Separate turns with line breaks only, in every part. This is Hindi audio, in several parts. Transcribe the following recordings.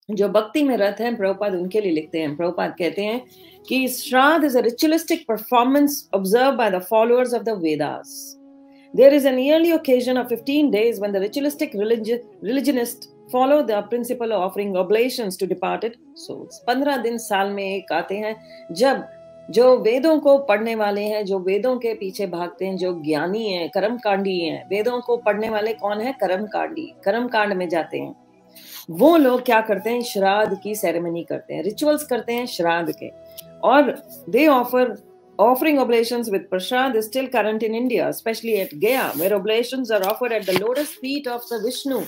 जो भक्ति में रत हैं, प्रभुपाद उनके लिए लिखते हैं। प्रभुपाद कहते हैं कि श्राद्ध is a ritualistic performance observed by the followers of the Vedas. There is an yearly occasion of 15 days when the ritualistic religionists follow the principle of offering oblations to departed souls. 15 दिन साल में एक आते हैं जब जो वेदों को पढ़ने वाले हैं, जो वेदों के पीछे भागते हैं, जो ज्ञानी हैं, कर्मकांडी हैं। वेदों को पढ़ने वाले कौन है? कर्मकांडी, कर्मकांड में जाते हैं। वो लोग क्या करते हैं? श्राद्ध की सेरेमनी करते हैं, रिचुअल्स करते हैं श्राद्ध के। और दे offering oblations with prasad is still current in India, especially at Gaya, where oblations are offered at the lotus feet of the Vishnu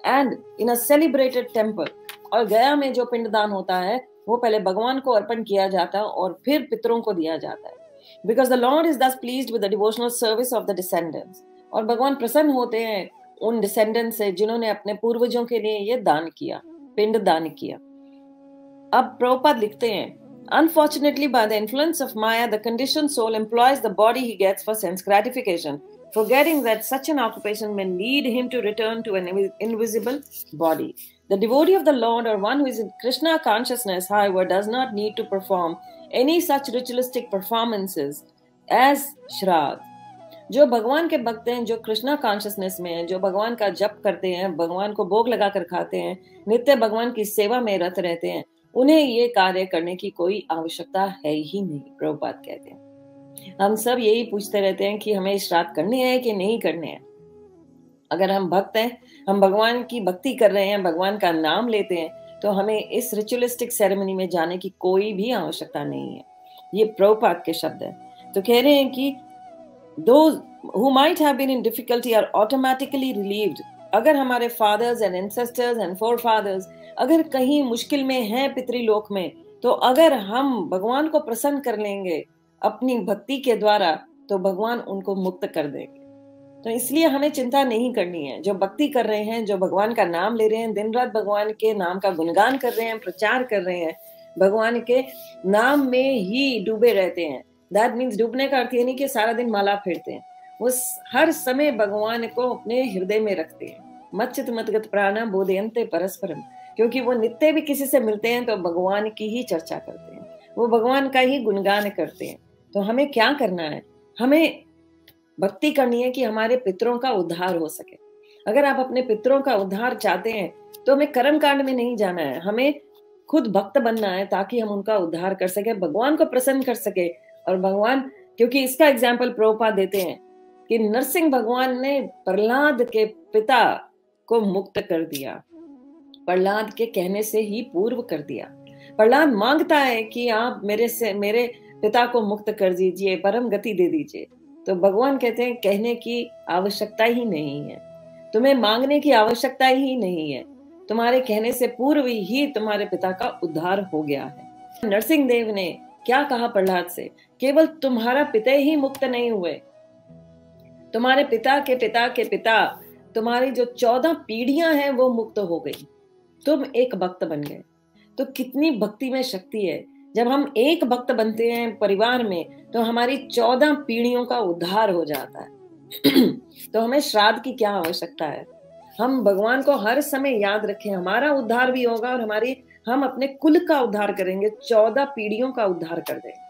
and in a celebrated temple. और गया में जो पिंडदान होता है वो पहले भगवान को अर्पण किया जाता है और फिर पितरों को दिया जाता है। Because the Lord is thus pleased with the devotional service of the descendants. और भगवान प्रसन्न होते हैं उन डिसेंडेंट्स से जिन्होंने अपने पूर्वजों के लिए ये दान किया, पिंड दान किया। अब प्रभुपाद लिखते हैं, Unfortunately, by the influence of Maya, the conditioned soul employs the body he gets for sense gratification, forgetting that such an occupation may lead him to return to an invisible body. The devotee of the Lord, or one who is in Krishna consciousness, however, does not need to perform any such ritualistic performances as Shraddh. जो भगवान के भक्त हैं, जो कृष्णा कॉन्शियसनेस में हैं, जो भगवान का जप करते हैं, भगवान को भोग लगाकर खाते हैं, नित्य भगवान की सेवा में रत रहते हैं, उन्हें ये कार्य करने की कोई आवश्यकता है ही नहीं। प्रभुपाद कहते हैं हम सब यही पूछते रहते हैं कि हमें श्राद्ध करने हैं कि नहीं करने हैं। अगर हम भक्त हैं, हम भगवान की भक्ति कर रहे हैं, भगवान का नाम लेते हैं, तो हमें इस रिचुअलिस्टिक सेरेमनी में जाने की कोई भी आवश्यकता नहीं है। ये प्रभुपाद के शब्द हैं। तो कह रहे हैं कि those who might have been in difficulty are automatically relieved. अगर हमारे fathers and ancestors and forefathers अगर कहीं मुश्किल में हैं पितृलोक में, तो अगर हम भगवान को प्रसन्न कर लेंगे अपनी भक्ति के द्वारा, तो भगवान उनको मुक्त कर देंगे। तो इसलिए हमें चिंता नहीं करनी है। जो भक्ति कर रहे हैं, जो भगवान का नाम ले रहे हैं, दिन रात भगवान के नाम का गुणगान कर रहे हैं, प्रचार कर रहे हैं, भगवान के नाम में ही डूबे रहते हैं। दैट मीन्स डूबने का अर्थ ये नहीं कि सारा दिन माला फेरते हैं, वो हर समय भगवान को अपने हृदय में रखते हैं। मच्चित मतगत प्राणा बोधयन्ते परस्परम, क्योंकि वो नित्य भी किसी से मिलते हैं तो भगवान की ही चर्चा करते हैं, वो भगवान का ही गुणगान करते हैं। तो हमें क्या करना है? हमें भक्ति करनी है कि हमारे पितरों का उद्धार हो सके। अगर आप अपने पितरों का उद्धार चाहते हैं तो हमें कर्म कांड में नहीं जाना है, हमें खुद भक्त बनना है ताकि हम उनका उद्धार कर सके, भगवान को प्रसन्न कर सके। और भगवान, क्योंकि इसका एग्जाम्पल प्रभुपाद देते हैं कि नरसिंह भगवान ने प्रहलाद के पिता को मुक्त कर दिया, प्रहलाद के कहने से ही पूर्व कर दिया। प्रहलाद मांगता है कि आप मेरे पिता को मुक्त कर दीजिए, परम गति दे दीजिए। तो भगवान कहते हैं कहने की आवश्यकता ही नहीं है, तुम्हें मांगने की आवश्यकता ही नहीं है, तुम्हारे कहने से पूर्व ही तुम्हारे पिता का उद्धार हो गया है। नरसिंह देव ने क्या कहा प्रहलाद से? केवल तुम्हारा पिता ही मुक्त नहीं हुए, तुम्हारे पिता के पिता के पिता, तुम्हारी जो 14 पीढ़ियां हैं वो मुक्त हो गई, तुम एक भक्त बन गए। तो कितनी भक्ति में शक्ति है। जब हम एक भक्त बनते हैं परिवार में, तो हमारी 14 पीढ़ियों का उद्धार हो जाता है। तो हमें श्राद्ध की क्या आवश्यकता है? हम भगवान को हर समय याद रखें, हमारा उद्धार भी होगा और हम अपने कुल का उद्धार करेंगे, 14 पीढ़ियों का उद्धार कर देंगे।